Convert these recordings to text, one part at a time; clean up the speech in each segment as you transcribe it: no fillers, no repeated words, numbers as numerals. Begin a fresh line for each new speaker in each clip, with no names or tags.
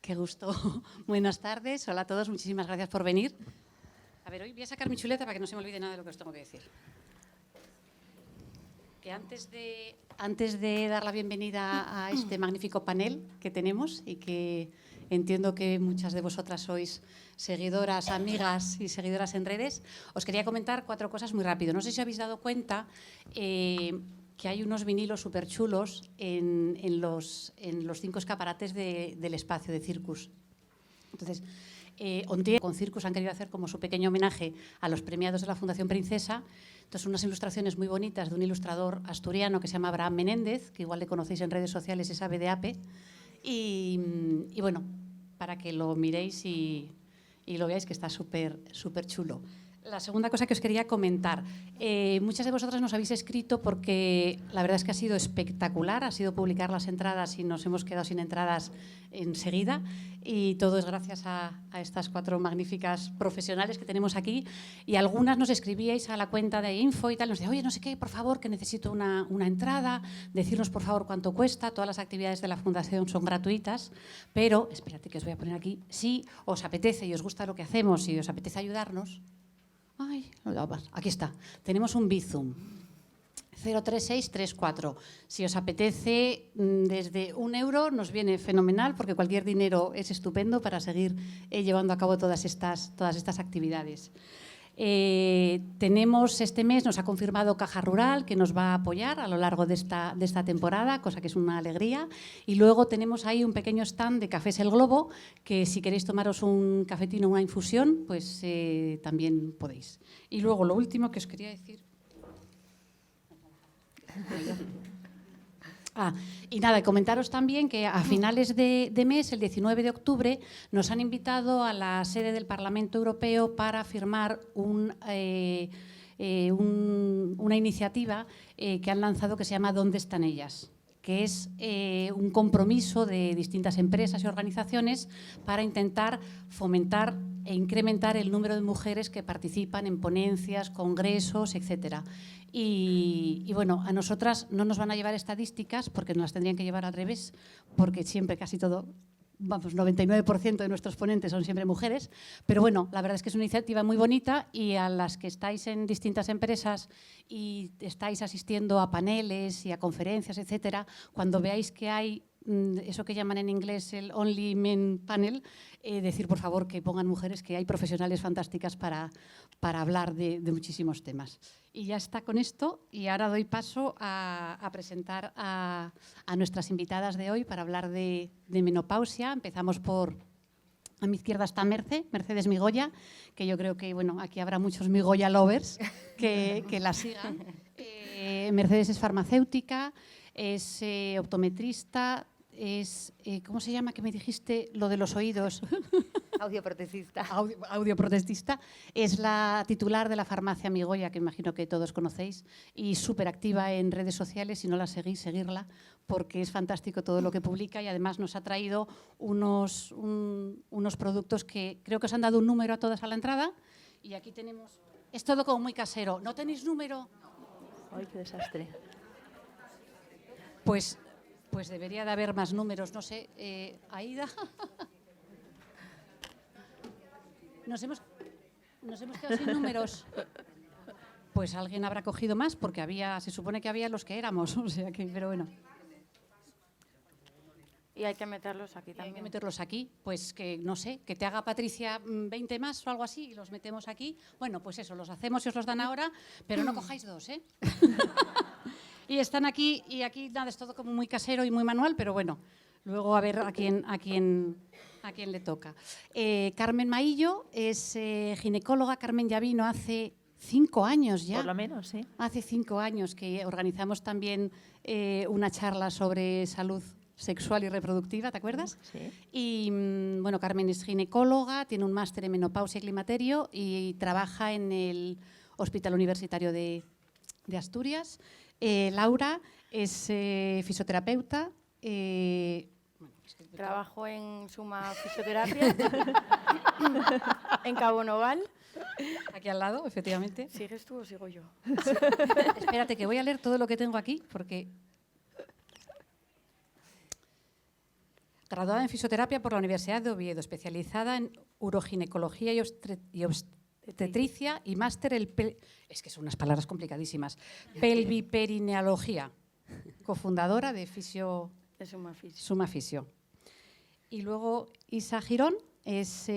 Qué gusto. Buenas tardes. Hola a todos. Muchísimas gracias por venir. A ver, hoy voy a sacar mi chuleta para que no se me olvide nada de lo que os tengo que decir. Que antes de dar la bienvenida a este magnífico panel que tenemos y que entiendo que muchas de vosotras sois seguidoras, amigas y seguidoras en redes, os quería comentar 4 cosas muy rápido. No sé si habéis dado cuenta que hay unos vinilos súper chulos en los 5 escaparates del espacio de Circus. Entonces, Ontinyent con Circus han querido hacer como su pequeño homenaje a los premiados de la Fundación Princesa. Entonces, unas ilustraciones muy bonitas de un ilustrador asturiano que se llama Abraham Menéndez, que igual le conocéis en redes sociales y sabe de APE. Y bueno, para que lo miréis y lo veáis, que está súper chulo. La segunda cosa que os quería comentar. Muchas de vosotras nos habéis escrito porque la verdad es que ha sido espectacular, ha sido publicar las entradas y nos hemos quedado sin entradas enseguida, y todo es gracias a estas 4 magníficas profesionales que tenemos aquí, y algunas nos escribíais a la cuenta de info y tal, nos decían, oye, no sé qué, por favor, que necesito una entrada, decirnos por favor cuánto cuesta. Todas las actividades de la Fundación son gratuitas, pero, espérate que os voy a poner aquí, si os apetece y os gusta lo que hacemos y os apetece ayudarnos. Ay, aquí está. Tenemos un Bizum 03634. Si os apetece, desde €1 nos viene fenomenal, porque cualquier dinero es estupendo para seguir llevando a cabo todas estas actividades. Tenemos este mes, nos ha confirmado Caja Rural, que nos va a apoyar a lo largo de esta temporada, cosa que es una alegría. Y luego tenemos ahí un pequeño stand de Cafés El Globo, que si queréis tomaros un cafetino o una infusión, pues también podéis. Y luego lo último que os quería decir... y nada, comentaros también que a finales de mes, el 19 de octubre, nos han invitado a la sede del Parlamento Europeo para firmar una iniciativa que han lanzado que se llama ¿Dónde están ellas?, que es un compromiso de distintas empresas y organizaciones para intentar fomentar e incrementar el número de mujeres que participan en ponencias, congresos, etcétera. Y bueno, a nosotras no nos van a llevar estadísticas porque nos las tendrían que llevar al revés, porque siempre casi todo, vamos, 99% de nuestros ponentes son siempre mujeres, pero bueno, la verdad es que es una iniciativa muy bonita, y a las que estáis en distintas empresas y estáis asistiendo a paneles y a conferencias, etcétera, cuando veáis que hay eso que llaman en inglés el Only Men Panel, decir por favor que pongan mujeres, que hay profesionales fantásticas para hablar de muchísimos temas. Y ya está con esto, y ahora doy paso a presentar a nuestras invitadas de hoy para hablar de menopausia. Empezamos por... A mi izquierda está Mercedes Migoya, que yo creo que bueno, aquí habrá muchos Migoya lovers que la sigan. Mercedes es farmacéutica, es optometrista, es, ¿cómo se llama? Que me dijiste lo de los oídos.
Audioprotesista.
Audioprotesista. Es la titular de la farmacia Migoya, que imagino que todos conocéis, y súper activa en redes sociales. Si no la seguís, seguirla, porque es fantástico todo lo que publica, y además nos ha traído unos productos que creo que os han dado un número a todas a la entrada, y aquí tenemos... Es todo como muy casero. ¿No tenéis número?
Ay, qué desastre.
Pues debería de haber más números, no sé. Aida. Nos hemos quedado sin números. Pues alguien habrá cogido más, porque se supone que había los que éramos, o sea que, pero bueno.
Y hay que meterlos aquí también.
Hay que meterlos aquí, pues que no sé, que te haga Patricia 20 más o algo así y los metemos aquí. Bueno, pues eso, los hacemos y os los dan ahora, pero no cojáis 2, ¿eh? Y están aquí, y aquí nada, es todo como muy casero y muy manual, pero bueno, luego a ver a quién le toca. Carmen Maillo es ginecóloga. Carmen ya vino hace 5 años ya.
Por lo menos, sí.
Hace 5 años que organizamos también una charla sobre salud sexual y reproductiva, ¿te acuerdas?
Sí.
Y bueno, Carmen es ginecóloga, tiene un máster en menopausia y climaterio y trabaja en el Hospital Universitario de Asturias. Laura es fisioterapeuta.
Trabajo en Suma Fisioterapia, en Cabo Noval.
Aquí al lado, efectivamente.
¿Sigues tú o sigo yo?
Sí. Espérate, que voy a leer todo lo que tengo aquí, porque... Graduada en fisioterapia por la Universidad de Oviedo, especializada en uroginecología y obstetricia y máster es que son unas palabras complicadísimas. Pelviperineología, cofundadora de
Es Suma Fisio.
Suma Fisio. Y luego Isa Girón es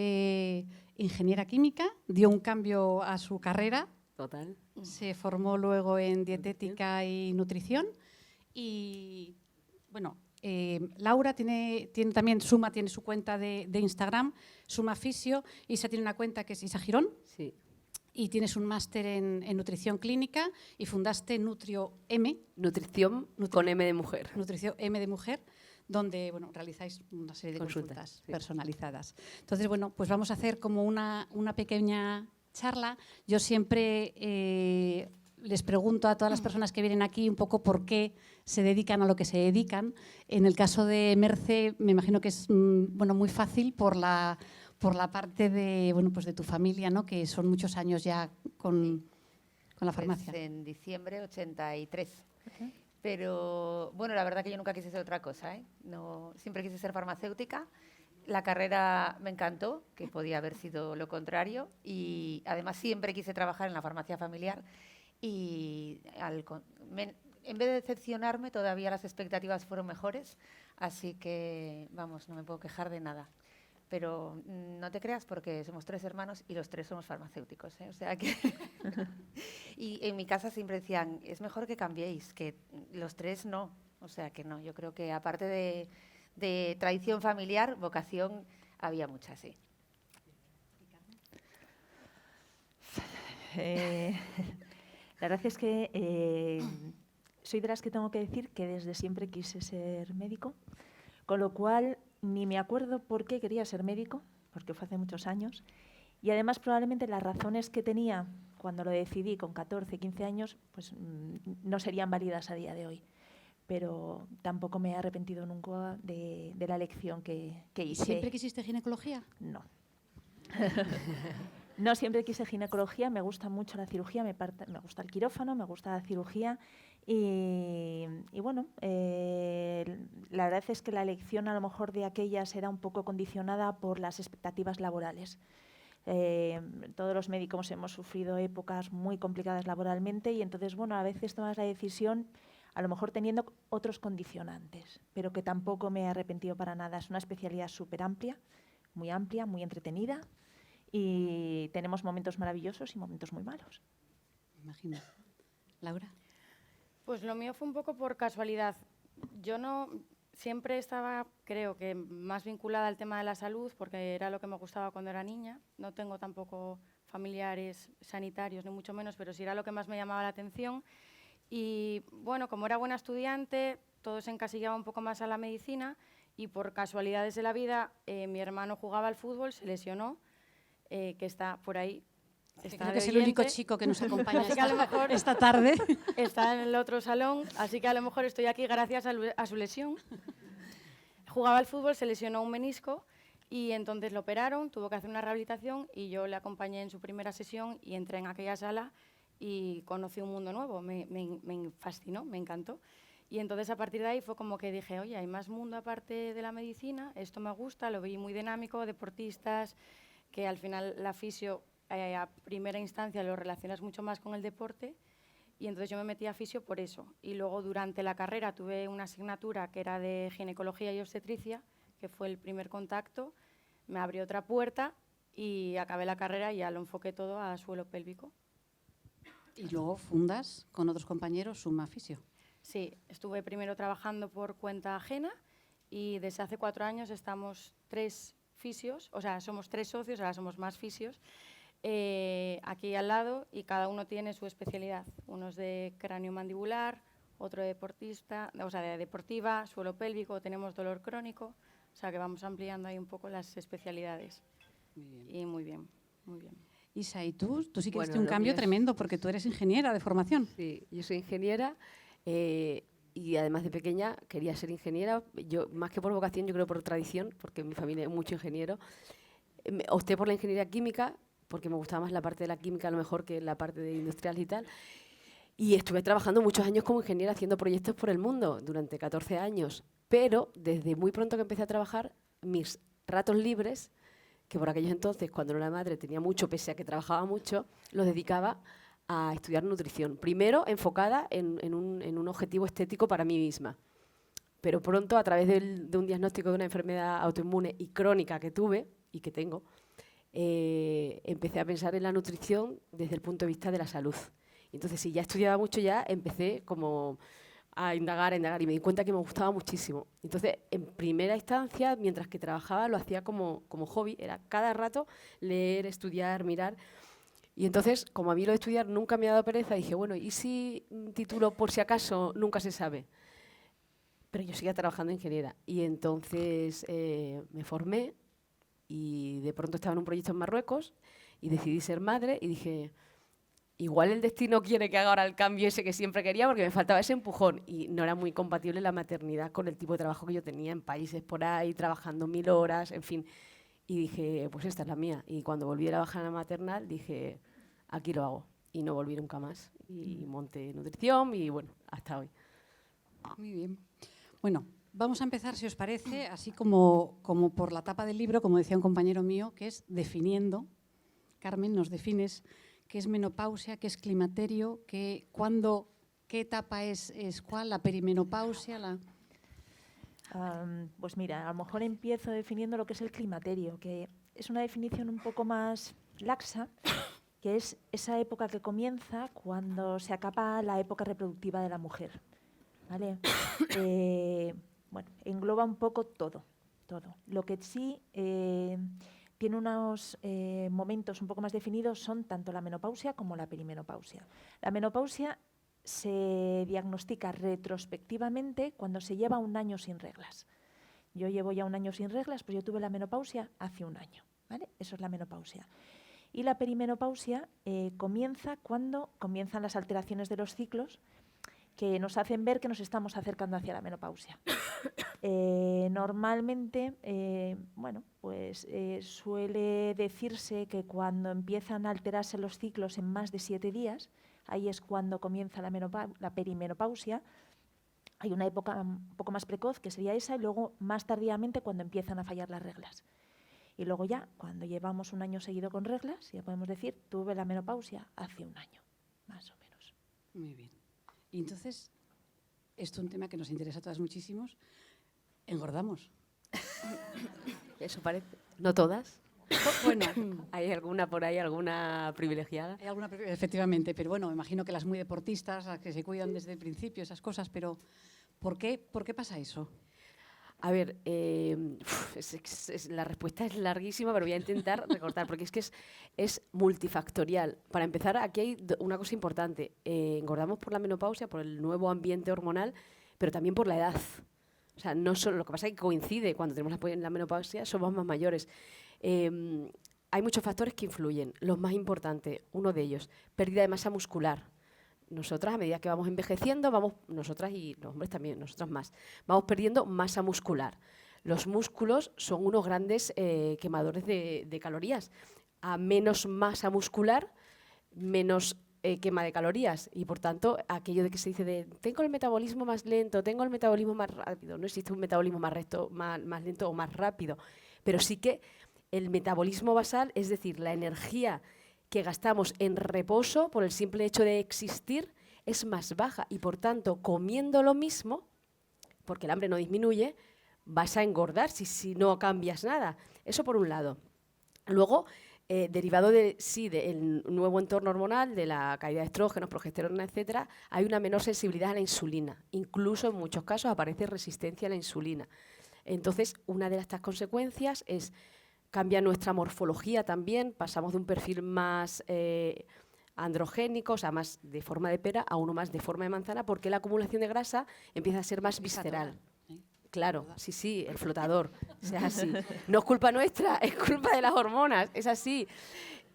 ingeniera química, dio un cambio a su carrera.
Total.
Se formó luego en dietética y nutrición. Y bueno, Laura tiene también, Suma tiene su cuenta de Instagram, Suma Fisio. Isa tiene una cuenta que es Isa Girón.
Sí.
Y tienes un máster en nutrición clínica y fundaste Nutrio M.
Nutrición con M de mujer.
Nutrición M de mujer, donde bueno, realizáis una serie de consultas
sí.
personalizadas. Entonces, bueno, pues vamos a hacer como una pequeña charla. Yo siempre les pregunto a todas las personas que vienen aquí un poco por qué se dedican a lo que se dedican. En el caso de Merce, me imagino que es bueno, muy fácil por la parte de, bueno, pues de tu familia, ¿no? Que son muchos años ya con la farmacia.
Pues en diciembre 83. Pero bueno, la verdad que yo nunca quise ser otra cosa, ¿eh? No, siempre quise ser farmacéutica. La carrera me encantó, que podía haber sido lo contrario, y además siempre quise trabajar en la farmacia familiar. Y en vez de decepcionarme, todavía las expectativas fueron mejores, así que, vamos, no me puedo quejar de nada. Pero no te creas porque somos 3 hermanos y los 3 somos farmacéuticos, ¿eh? O sea que y en mi casa siempre decían, es mejor que cambiéis, que los 3 no. O sea que no, yo creo que aparte de tradición familiar, vocación había mucha, sí.
La verdad es que soy de las que tengo que decir que desde siempre quise ser médico, con lo cual ni me acuerdo por qué quería ser médico, porque fue hace muchos años, y además probablemente las razones que tenía cuando lo decidí con 14, 15 años, pues no serían válidas a día de hoy. Pero tampoco me he arrepentido nunca de la elección que hice.
¿Siempre quisiste ginecología?
No. No siempre quise ginecología, me gusta mucho la cirugía, me gusta el quirófano, me gusta la cirugía y bueno, la verdad es que la elección a lo mejor de aquellas era un poco condicionada por las expectativas laborales. Todos los médicos hemos sufrido épocas muy complicadas laboralmente y entonces, bueno, a veces tomas la decisión a lo mejor teniendo otros condicionantes, pero que tampoco me he arrepentido para nada. Es una especialidad súper amplia, muy entretenida. Y tenemos momentos maravillosos y momentos muy malos.
Me imagino. ¿Laura?
Pues lo mío fue un poco por casualidad. Yo no siempre estaba, creo que más vinculada al tema de la salud, porque era lo que me gustaba cuando era niña. No tengo tampoco familiares sanitarios, ni mucho menos, pero sí era lo que más me llamaba la atención. Y bueno, como era buena estudiante, todo se encasillaba un poco más a la medicina y por casualidades de la vida, mi hermano jugaba al fútbol, se lesionó. Que está por ahí.
Creo que es el único chico que nos acompaña esta
esta
tarde.
Está en el otro salón, así que a lo mejor estoy aquí gracias a su lesión. Jugaba al fútbol, se lesionó un menisco y entonces lo operaron, tuvo que hacer una rehabilitación y yo le acompañé en su primera sesión y entré en aquella sala y conocí un mundo nuevo. Me fascinó, me encantó. Y entonces a partir de ahí fue como que dije, oye, hay más mundo aparte de la medicina, esto me gusta, lo vi muy dinámico, deportistas, que al final la fisio a primera instancia lo relacionas mucho más con el deporte y entonces yo me metí a fisio por eso. Y luego durante la carrera tuve una asignatura que era de ginecología y obstetricia, que fue el primer contacto, me abrió otra puerta y acabé la carrera y ya lo enfoqué todo a suelo pélvico.
Y luego fundas con otros compañeros Suma Fisio.
Sí, estuve primero trabajando por cuenta ajena y desde hace 4 años estamos 3 fisios, o sea, somos 3 socios, ahora somos más fisios, aquí al lado y cada uno tiene su especialidad. Uno es de cráneo mandibular, otro de deportista, o sea, de deportiva, suelo pélvico, tenemos dolor crónico, o sea, que vamos ampliando ahí un poco las especialidades.
Muy bien.
Y muy bien, muy bien.
Isa, ¿y tú? Tú sí que
Bueno,
diste un
lo
cambio
mío es-
tremendo porque tú eres ingeniera de formación.
Sí, yo soy ingeniera y además de pequeña quería ser ingeniera. Yo, más que por vocación, yo creo por tradición, porque en mi familia es mucho ingeniero. Opté por la ingeniería química porque me gustaba más la parte de la química a lo mejor que la parte de industrial y tal. Y estuve trabajando muchos años como ingeniera haciendo proyectos por el mundo durante 14 años. pero desde muy pronto que empecé a trabajar, mis ratos libres, que por aquellos entonces, cuando no era madre, tenía mucho, pese a que trabajaba mucho, los dedicaba a estudiar nutrición. Primero enfocada en un objetivo estético para mí misma. Pero pronto, a través de un diagnóstico de una enfermedad autoinmune y crónica que tuve y que tengo, empecé a pensar en la nutrición desde el punto de vista de la salud. Entonces, si ya estudiaba mucho, ya empecé como a indagar y me di cuenta que me gustaba muchísimo. Entonces, en primera instancia, mientras que trabajaba, lo hacía como hobby. Era cada rato leer, estudiar, mirar. Y entonces, como a mí lo de estudiar nunca me ha dado pereza, dije, bueno, ¿y si titulo por si acaso? Nunca se sabe. Pero yo seguía trabajando de ingeniera. Y entonces me formé y de pronto estaba en un proyecto en Marruecos y decidí ser madre y dije, igual el destino quiere que haga ahora el cambio ese que siempre quería porque me faltaba ese empujón y no era muy compatible la maternidad con el tipo de trabajo que yo tenía en países por ahí, trabajando 1000 horas, en fin. Y dije, pues esta es la mía. Y cuando volví a la bajada maternal dije, aquí lo hago. Y no volví nunca más. Y monté nutrición y bueno, hasta hoy.
Muy bien. Bueno, vamos a empezar, si os parece, así como por la tapa del libro, como decía un compañero mío, que es definiendo. Carmen, nos defines qué es menopausia, qué es climaterio, qué etapa es cuál, la perimenopausia,
Pues mira, a lo mejor empiezo definiendo lo que es el climaterio, que es una definición un poco más laxa, que es esa época que comienza cuando se acaba la época reproductiva de la mujer. ¿Vale? Bueno, engloba un poco todo. Lo que sí tiene unos momentos un poco más definidos son tanto la menopausia como la perimenopausia. La menopausia se diagnostica retrospectivamente cuando se lleva un año sin reglas. Yo llevo ya un año sin reglas, pues yo tuve la menopausia hace un año. ¿Vale? Eso es la menopausia. Y la perimenopausia comienza cuando comienzan las alteraciones de los ciclos que nos hacen ver que nos estamos acercando hacia la menopausia. Normalmente, suele decirse que cuando empiezan a alterarse los ciclos en más de 7 días, ahí es cuando comienza la perimenopausia. Hay una época un poco más precoz, que sería esa, y luego más tardíamente cuando empiezan a fallar las reglas. Y luego ya, cuando llevamos un año seguido con reglas, ya podemos decir, tuve la menopausia hace un año, más o menos.
Muy bien. Y entonces, esto es un tema que nos interesa a todas muchísimos. Engordamos.
Eso parece. No todas.
Bueno,
Hay alguna por ahí, alguna privilegiada.
hay alguna, efectivamente, pero bueno, me imagino que las muy deportistas, las que se cuidan desde el principio, esas cosas, pero ¿por qué pasa eso?
A ver, la respuesta es larguísima, pero voy a intentar recortar, porque es multifactorial. Para empezar, aquí hay una cosa importante. Engordamos por la menopausia, por el nuevo ambiente hormonal, pero también por la edad. O sea, no solo, lo que pasa es que coincide, cuando tenemos la menopausia somos más mayores. Hay muchos factores que influyen. Los más importantes, uno de ellos, pérdida de masa muscular. Nosotras, a medida que vamos envejeciendo, nosotras y los hombres también, nosotras más, vamos perdiendo masa muscular. Los músculos son unos grandes quemadores de calorías. A menos masa muscular, menos quema de calorías. Y por tanto, aquello de que se dice tengo el metabolismo más lento, tengo el metabolismo más rápido. No existe un metabolismo más lento o más rápido. Pero sí que el metabolismo basal, es decir, la energía que gastamos en reposo por el simple hecho de existir, es más baja y por tanto comiendo lo mismo, porque el hambre no disminuye, vas a engordar si no cambias nada. Eso por un lado. Luego, derivado del nuevo entorno hormonal, de la caída de estrógenos, progesterona, etcétera, hay una menor sensibilidad a la insulina. Incluso en muchos casos aparece resistencia a la insulina. Entonces, una de estas consecuencias es cambia nuestra morfología también, pasamos de un perfil más androgénico, o sea, más de forma de pera, a uno más de forma de manzana, porque la acumulación de grasa empieza a ser más visceral. Claro, sí, el flotador, es así. No es culpa nuestra, es culpa de las hormonas, es así.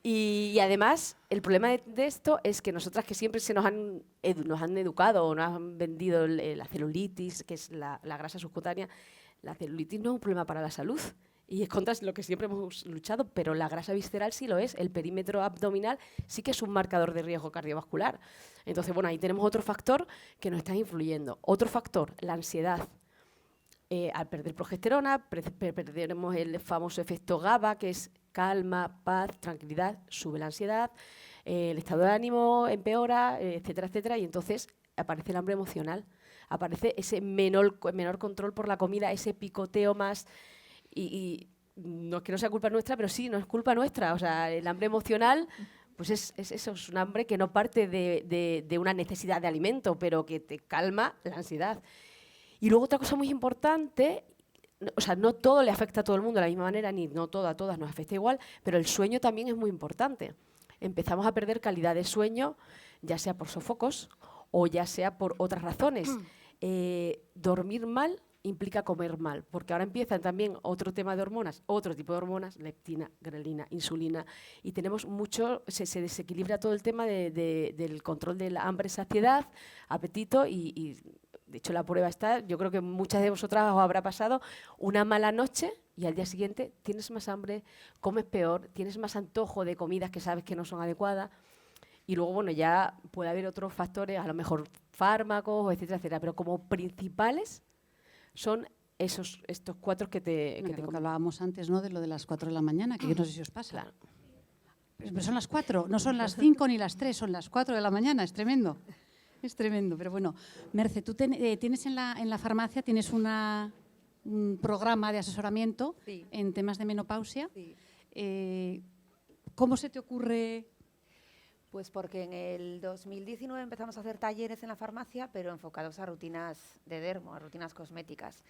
Y además, el problema de esto es que nosotras que siempre nos han educado o nos han vendido la celulitis, que es la grasa subcutánea, la celulitis no es un problema para la salud. Y es contra lo que siempre hemos luchado, pero la grasa visceral sí lo es. El perímetro abdominal sí que es un marcador de riesgo cardiovascular. Entonces, bueno, ahí tenemos otro factor que nos está influyendo. Otro factor, la ansiedad. Al perder progesterona, perderemos el famoso efecto GABA, que es calma, paz, tranquilidad, sube la ansiedad, el estado de ánimo empeora, etcétera, etcétera, y entonces aparece el hambre emocional, aparece ese menor control por la comida, ese picoteo más, y no es que no sea culpa nuestra, pero sí, no es culpa nuestra, o sea, el hambre emocional, pues es eso, es un hambre que no parte de una necesidad de alimento, pero que te calma la ansiedad. Y luego otra cosa muy importante, o sea, no todo le afecta a todo el mundo de la misma manera, ni no todo a todas nos afecta igual, pero el sueño también es muy importante. Empezamos a perder calidad de sueño, ya sea por sofocos o ya sea por otras razones. Dormir mal implica comer mal, porque ahora empiezan también otro tema de hormonas, otro tipo de hormonas, leptina, grelina, insulina, y tenemos mucho, se desequilibra todo el tema del control del hambre, saciedad, apetito y de hecho, la prueba está, yo creo que muchas de vosotras os habrá pasado una mala noche y al día siguiente tienes más hambre, comes peor, tienes más antojo de comidas que sabes que no son adecuadas. Y luego, bueno, ya puede haber otros factores, a lo mejor fármacos, etcétera, etcétera. Pero como principales son estos 4 que te
Lo que hablábamos antes, ¿no? De lo de las 4 de la mañana, que yo no sé si os pasa.
Claro.
Pero son las 4, no son las 5 ni las 3, son las 4 de la mañana, es tremendo. Es tremendo, pero bueno. Merce, tú tienes en la farmacia, tienes un programa de asesoramiento
Sí.
en temas de menopausia.
Sí.
¿Cómo se te ocurre?
Pues porque en el 2019 empezamos a hacer talleres en la farmacia, pero enfocados a rutinas de dermo, a rutinas cosméticas.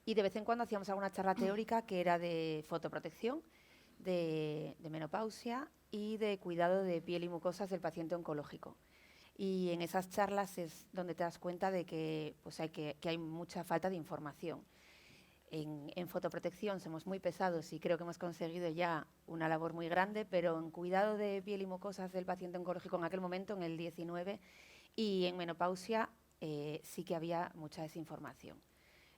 Y de vez en cuando hacíamos alguna charla teórica que era de fotoprotección, de menopausia y de cuidado de piel y mucosas del paciente oncológico. Y en esas charlas es donde te das cuenta de que, pues que hay mucha falta de información. En fotoprotección somos muy pesados y creo que hemos conseguido ya una labor muy grande, pero en cuidado de piel y mucosas del paciente oncológico en aquel momento, en el 19, y en menopausia sí que había mucha desinformación.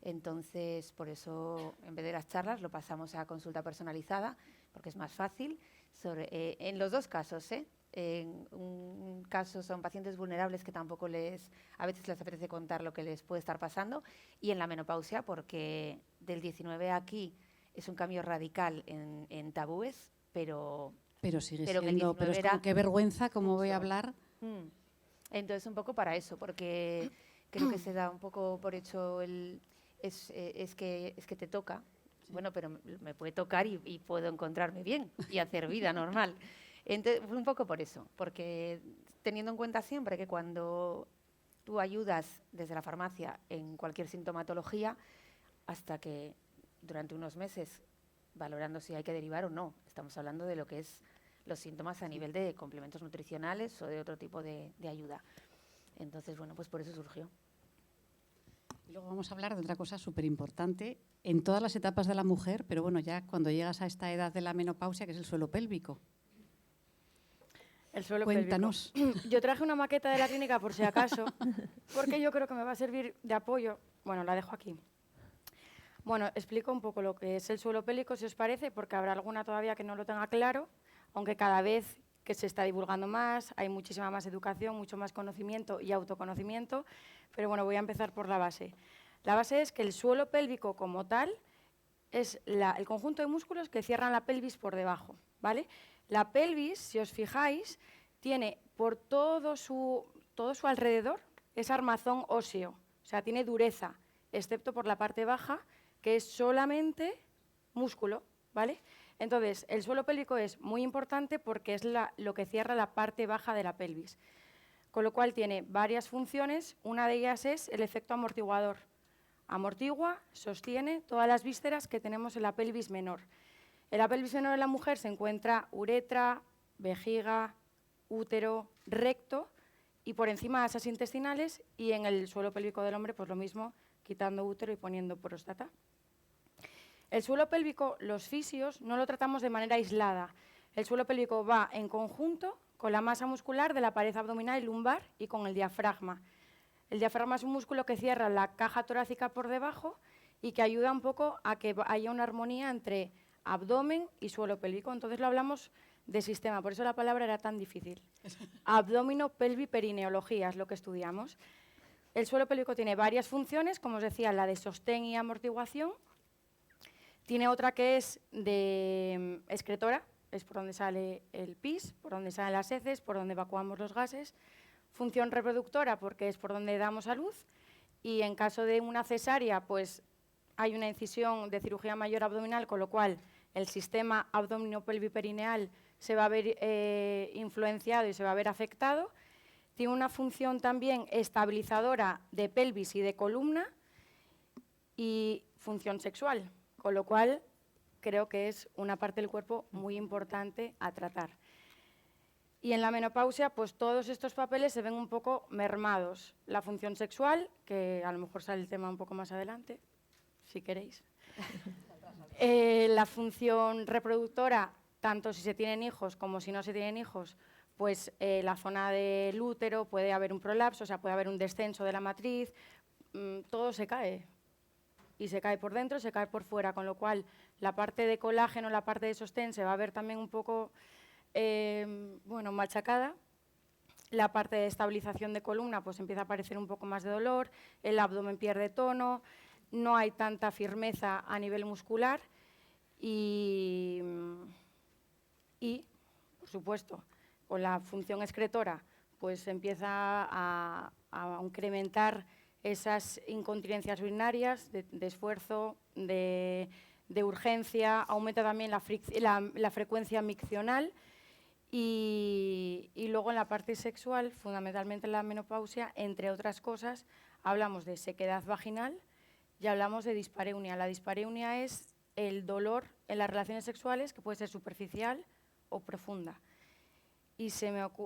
Entonces, por eso, en vez de las charlas, lo pasamos a consulta personalizada, porque es más fácil. En los dos casos, en un caso son pacientes vulnerables que tampoco a veces les apetece contar lo que les puede estar pasando, y en la menopausia, porque del 19 a aquí es un cambio radical en tabúes, pero
sigue
pero que el
siendo,
19
pero es
era
como qué vergüenza, cómo voy a
mucho.
hablar.
Entonces, un poco para eso, porque creo que se da un poco por hecho es que te toca. Bueno, pero me puede tocar y puedo encontrarme bien y hacer vida normal. Entonces, fue un poco por eso, porque teniendo en cuenta siempre que cuando tú ayudas desde la farmacia en cualquier sintomatología, hasta que durante unos meses, valorando si hay que derivar o no, estamos hablando de lo que es los síntomas a nivel de complementos nutricionales o de otro tipo de ayuda. Entonces, bueno, pues por eso surgió.
Y luego vamos a hablar de otra cosa súper importante en todas las etapas de la mujer, pero bueno, ya cuando llegas a esta edad de la menopausia, que es el suelo pélvico.
El suelo
Cuéntanos.
pélvico. Yo traje una maqueta de la clínica por si acaso, porque yo creo que me va a servir de apoyo. Bueno, la dejo aquí. Bueno, explico un poco lo que es el suelo pélvico, si os parece, porque habrá alguna todavía que no lo tenga claro, aunque cada vez que se está divulgando más, hay muchísima más educación, mucho más conocimiento y autoconocimiento, pero bueno, voy a empezar por la base. La base es que el suelo pélvico como tal es el conjunto de músculos que cierran la pelvis por debajo, ¿vale? La pelvis, si os fijáis, tiene por todo su alrededor es armazón óseo, o sea, tiene dureza, excepto por la parte baja, que es solamente músculo, ¿vale? Entonces, el suelo pélvico es muy importante porque es lo que cierra la parte baja de la pelvis, con lo cual tiene varias funciones. Una de ellas es el efecto amortiguador. Amortigua, sostiene todas las vísceras que tenemos en la pelvis menor. En la pelvis menor de la mujer se encuentra uretra, vejiga, útero, recto y por encima asas intestinales, y en el suelo pélvico del hombre pues lo mismo, quitando útero y poniendo próstata. El suelo pélvico, los fisios, no lo tratamos de manera aislada. El suelo pélvico va en conjunto con la masa muscular de la pared abdominal y lumbar y con el diafragma. El diafragma es un músculo que cierra la caja torácica por debajo y que ayuda un poco a que haya una armonía entre abdomen y suelo pélvico. Entonces lo hablamos de sistema, por eso la palabra era tan difícil. Abdomino, pelvi, perineología es lo que estudiamos. El suelo pélvico tiene varias funciones, como os decía, la de sostén y amortiguación. Tiene otra que es de excretora, es por donde sale el pis, por donde salen las heces, por donde evacuamos los gases. Función reproductora, porque es por donde damos a luz. Y en caso de una cesárea, pues hay una incisión de cirugía mayor abdominal, con lo cual el sistema abdominopelviperineal se va a ver influenciado y se va a ver afectado. Tiene una función también estabilizadora de pelvis y de columna y función sexual, con lo cual creo que es una parte del cuerpo muy importante a tratar. Y en la menopausia, pues todos estos papeles se ven un poco mermados. La función sexual, que a lo mejor sale el tema un poco más adelante, si queréis. La función reproductora, tanto si se tienen hijos como si no se tienen hijos, pues la zona del útero puede haber un prolapso, o sea, puede haber un descenso de la matriz, todo se cae. Y se cae por dentro, se cae por fuera, con lo cual la parte de colágeno, la parte de sostén se va a ver también un poco bueno, machacada. La parte de estabilización de columna pues empieza a aparecer un poco más de dolor, el abdomen pierde tono, no hay tanta firmeza a nivel muscular y por supuesto, con la función excretora pues empieza a incrementar esas incontinencias urinarias de esfuerzo, de urgencia, aumenta también la frecuencia miccional. Y luego en la parte sexual, fundamentalmente en la menopausia, entre otras cosas, hablamos de sequedad vaginal y hablamos de dispareunia. La dispareunia es el dolor en las relaciones sexuales, que puede ser superficial o profunda. Y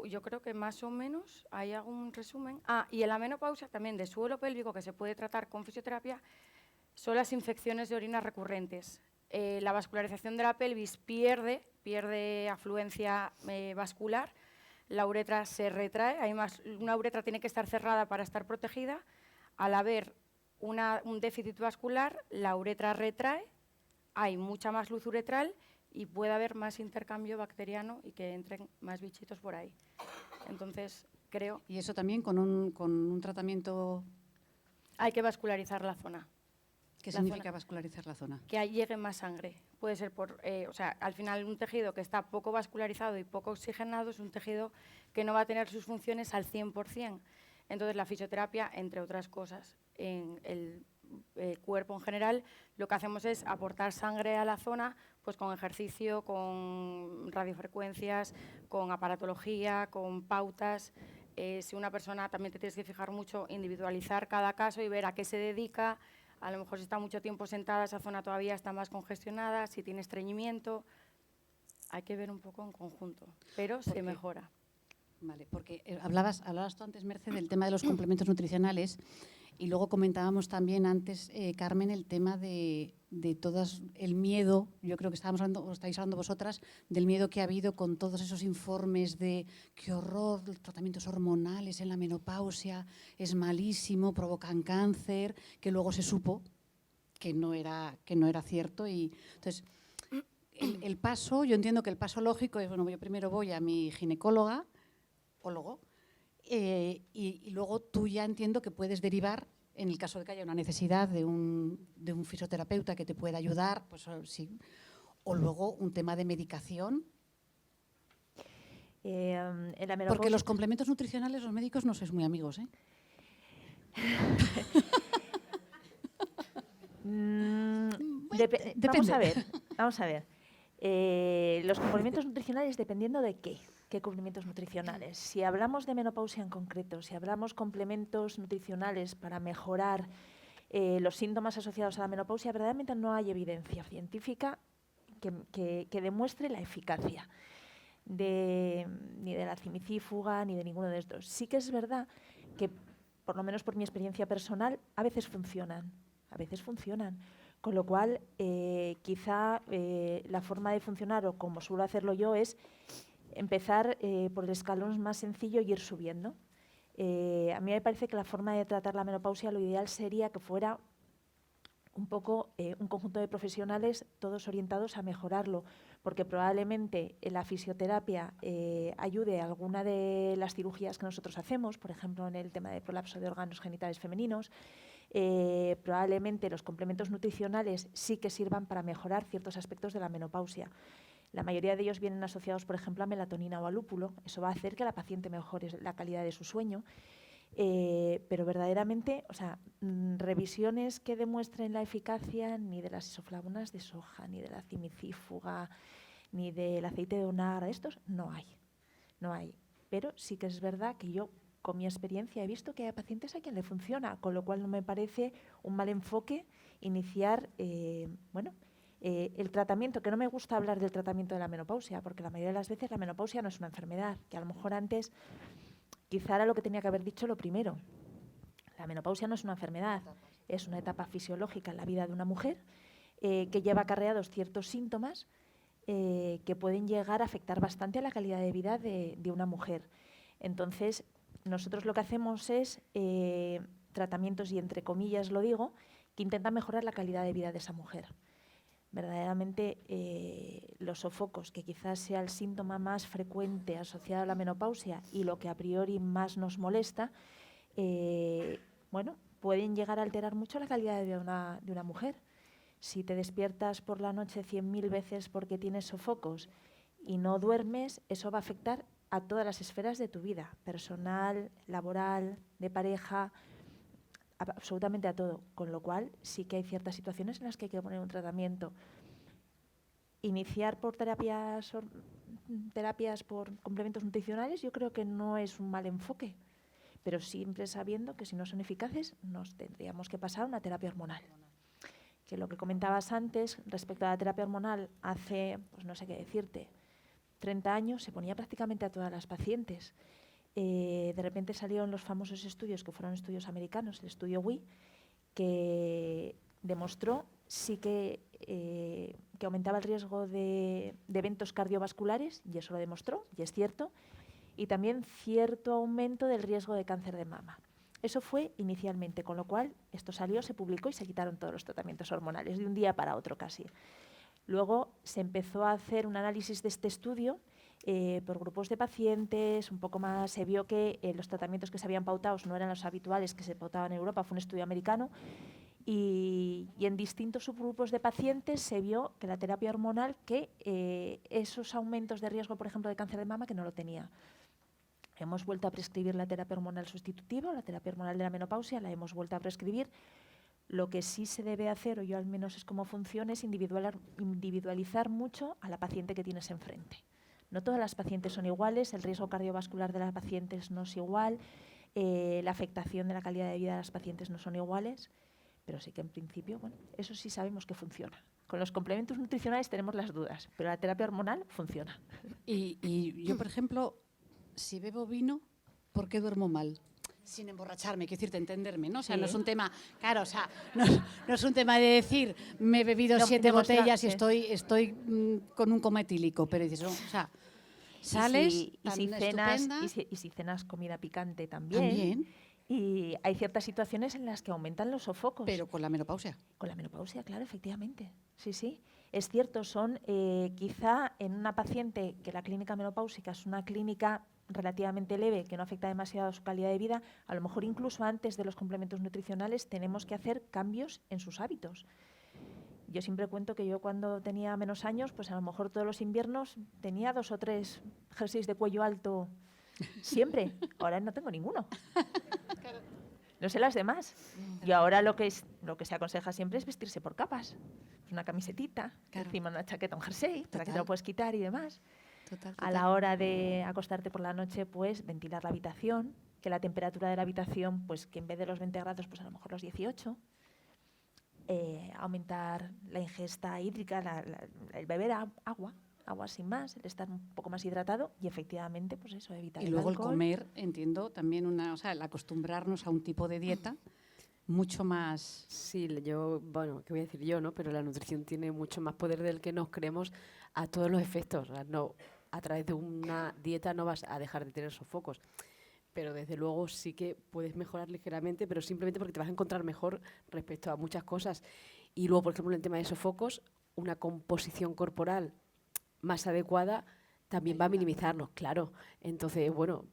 yo creo que más o menos hay algún resumen. Y en la menopausia también de suelo pélvico, que se puede tratar con fisioterapia, son las infecciones de orina recurrentes. La vascularización de la pelvis pierde afluencia vascular, la uretra se retrae, una uretra tiene que estar cerrada para estar protegida. Al haber un déficit vascular, la uretra retrae, hay mucha más luz uretral y puede haber más intercambio bacteriano y que entren más bichitos por ahí. Entonces, creo...
Y eso también con un tratamiento...
Hay que vascularizar la zona.
¿Qué significa vascularizar la zona?
Que llegue más sangre. Puede ser o sea, al final un tejido que está poco vascularizado y poco oxigenado es un tejido que no va a tener sus funciones al 100%. Entonces, la fisioterapia, entre otras cosas, en el cuerpo en general, lo que hacemos es aportar sangre a la zona pues con ejercicio, con radiofrecuencias, con aparatología, con pautas. Si una persona, también te tienes que fijar mucho, individualizar cada caso y ver a qué se dedica. A lo mejor si está mucho tiempo sentada, esa zona todavía está más congestionada, si tiene estreñimiento, hay que ver un poco en conjunto, pero se mejora.
Vale, porque hablabas tú antes, Merce, del tema de los complementos nutricionales y luego comentábamos también antes, Carmen, el tema de todas el miedo, yo creo que estáis hablando vosotras, del miedo que ha habido con todos esos informes de qué horror, los tratamientos hormonales en la menopausia, es malísimo, provocan cáncer, que luego se supo que no era cierto. Y entonces, el paso, yo entiendo que el paso lógico es, bueno, yo primero voy a mi ginecóloga, y luego tú ya entiendo que puedes derivar, en el caso de que haya una necesidad de un fisioterapeuta que te pueda ayudar, pues sí, o luego un tema de medicación.
En la menopausia...
Porque los complementos nutricionales los médicos no sois muy amigos, ¿eh?
Depende. Vamos a ver. Los complementos nutricionales dependiendo de qué complementos nutricionales. Si hablamos de menopausia en concreto, si hablamos complementos nutricionales para mejorar los síntomas asociados a la menopausia, verdaderamente no hay evidencia científica que demuestre la eficacia ni de la cimicífuga ni de ninguno de estos. Sí que es verdad que, por lo menos por mi experiencia personal, a veces funcionan. Con lo cual, quizá la forma de funcionar, o como suelo hacerlo yo, es empezar por el escalón más sencillo y ir subiendo. A mí me parece que la forma de tratar la menopausia, lo ideal sería que fuera un poco un conjunto de profesionales todos orientados a mejorarlo, porque probablemente la fisioterapia ayude a alguna de las cirugías que nosotros hacemos, por ejemplo, en el tema de prolapso de órganos genitales femeninos. Probablemente los complementos nutricionales sí que sirvan para mejorar ciertos aspectos de la menopausia. La mayoría de ellos vienen asociados, por ejemplo, a melatonina o a lúpulo. Eso va a hacer que la paciente mejore la calidad de su sueño. Pero verdaderamente, o sea, revisiones que demuestren la eficacia ni de las isoflavonas de soja, ni de la cimicífuga, ni del aceite de onagra, estos no hay. No hay. Pero sí que es verdad que yo, con mi experiencia, he visto que hay pacientes a quien le funciona, con lo cual no me parece un mal enfoque iniciar, el tratamiento, que no me gusta hablar del tratamiento de la menopausia, porque la mayoría de las veces la menopausia no es una enfermedad, que a lo mejor antes quizá era lo que tenía que haber dicho lo primero. La menopausia no es una enfermedad, es una etapa fisiológica en la vida de una mujer que lleva acarreados ciertos síntomas que pueden llegar a afectar bastante a la calidad de vida de una mujer. Entonces, nosotros lo que hacemos es tratamientos, y entre comillas lo digo, que intentan mejorar la calidad de vida de esa mujer. Verdaderamente, los sofocos, que quizás sea el síntoma más frecuente asociado a la menopausia y lo que a priori más nos molesta, pueden llegar a alterar mucho la calidad de vida de una mujer. Si te despiertas por la noche 100.000 veces porque tienes sofocos y no duermes, eso va a afectar a todas las esferas de tu vida, personal, laboral, de pareja, absolutamente a todo, con lo cual sí que hay ciertas situaciones en las que hay que poner un tratamiento. Iniciar por terapias por complementos nutricionales yo creo que no es un mal enfoque, pero siempre sabiendo que si no son eficaces nos tendríamos que pasar a una terapia hormonal. Que lo que comentabas antes respecto a la terapia hormonal, hace, pues no sé qué decirte, 30 años se ponía prácticamente a todas las pacientes. De repente salieron los famosos estudios, que fueron estudios americanos, el estudio WI, que demostró sí que aumentaba el riesgo de eventos cardiovasculares, y eso lo demostró, y es cierto, y también cierto aumento del riesgo de cáncer de mama. Eso fue inicialmente, con lo cual esto salió, se publicó y se quitaron todos los tratamientos hormonales de un día para otro casi. Luego se empezó a hacer un análisis de este estudio por grupos de pacientes, un poco más, se vio que los tratamientos que se habían pautado no eran los habituales que se pautaban en Europa, fue un estudio americano, y en distintos subgrupos de pacientes se vio que la terapia hormonal, que esos aumentos de riesgo, por ejemplo, de cáncer de mama, que no lo tenía. Hemos vuelto a prescribir la terapia hormonal sustitutiva, la terapia hormonal de la menopausia, la hemos vuelto a prescribir. Lo que sí se debe hacer, o yo al menos es como funciona, es individualizar mucho a la paciente que tienes enfrente. No todas las pacientes son iguales, el riesgo cardiovascular de las pacientes no es igual, la afectación de la calidad de vida de las pacientes no son iguales, pero sí que en principio, bueno, eso sí sabemos que funciona. Con los complementos nutricionales tenemos las dudas, pero la terapia hormonal funciona.
Y yo, por ejemplo, si bebo vino, ¿por qué duermo mal? Sin emborracharme, quiero decirte, entenderme, ¿no? O sea,
Sí.
no es un tema, claro, o sea, no es un tema de decir, me he bebido
No,
7 botellas y
demostrarse.
estoy con un coma etílico, pero dices, o sea, sales
y
tan
si cenas,
estupenda,
y si cenas comida picante también.
también,
Y hay ciertas situaciones en las que aumentan los sofocos.
pero con la menopausia.
Con la menopausia, claro, efectivamente. Sí, sí. Es cierto, son quizá en una paciente que la clínica menopáusica es una clínica relativamente leve, que no afecta demasiado a su calidad de vida, a lo mejor incluso antes de los complementos nutricionales tenemos que hacer cambios en sus hábitos. Yo siempre cuento que yo cuando tenía menos años, pues a lo mejor todos los inviernos tenía 2 o 3 jerseys de cuello alto siempre. Ahora no tengo ninguno. No sé las demás. Y ahora lo que se aconseja siempre es vestirse por capas. Una camisetita,
Claro.
encima una chaqueta, un jersey, para que te
Total.
lo puedes quitar y demás.
Total,
A la hora de acostarte por la noche, pues ventilar la habitación, que la temperatura de la habitación, pues que en vez de los 20 grados, pues a lo mejor los 18. Aumentar la ingesta hídrica, el beber agua sin más, el estar un poco más hidratado y efectivamente, pues eso, evitar
Y
el
luego el
alcohol.
comer, entiendo, también o sea, el acostumbrarnos a un tipo de dieta mucho más.
Sí, bueno, ¿qué voy a decir yo, no? Pero la nutrición tiene mucho más poder del que nos creemos a todos los efectos. O sea, no, a través de una dieta no vas a dejar de tener sofocos. Pero desde luego sí que puedes mejorar ligeramente, pero simplemente porque te vas a encontrar mejor respecto a muchas cosas. Y luego, por ejemplo, en el tema de sofocos, una composición corporal más adecuada también va a minimizarlos, claro. Entonces, bueno,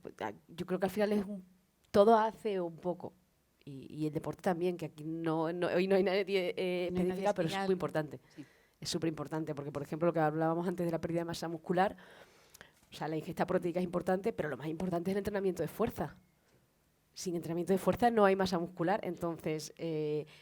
yo creo que al final todo hace un poco. Y el deporte también, que aquí hoy no hay nadie específica, pero es muy importante.
Sí.
Es súper importante, porque, por ejemplo, lo que hablábamos antes de la pérdida de masa muscular, o sea, la ingesta proteica es importante, pero lo más importante es el entrenamiento de fuerza. Sin entrenamiento de fuerza no hay masa muscular. Entonces,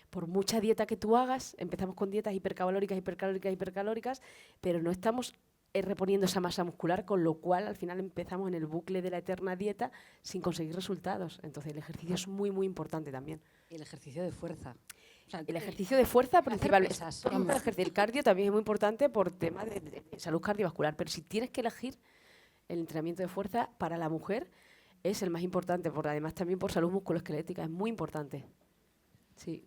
por mucha dieta que tú hagas, empezamos con dietas hipercalóricas, pero no estamos reponiendo esa masa muscular, con lo cual al final empezamos en el bucle de la eterna dieta sin conseguir resultados. Entonces, el ejercicio es muy, muy importante también.
Y el ejercicio de fuerza. O sea,
El ejercicio de fuerza principalmente.
pesas,
Por ejemplo, el cardio también es muy importante por temas de salud cardiovascular, pero si tienes que elegir, el entrenamiento de fuerza para la mujer es el más importante, además también por salud musculoesquelética, es muy importante. Sí.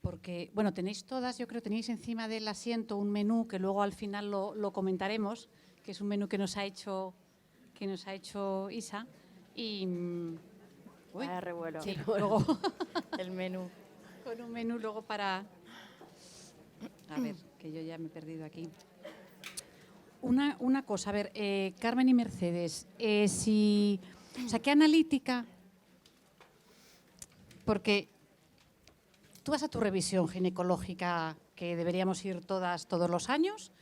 Porque, bueno, tenéis todas, yo creo, tenéis encima del asiento un menú que luego al final lo comentaremos, que es un menú que nos ha hecho Isa. Y uy,
Vaya revuelo.
sí, luego
El menú.
con un menú luego para... A ver, que yo ya me he perdido aquí. Una cosa, a ver, Carmen y Mercedes, o sea, ¿qué analítica? Porque tú vas a tu revisión ginecológica, que deberíamos ir todos los años,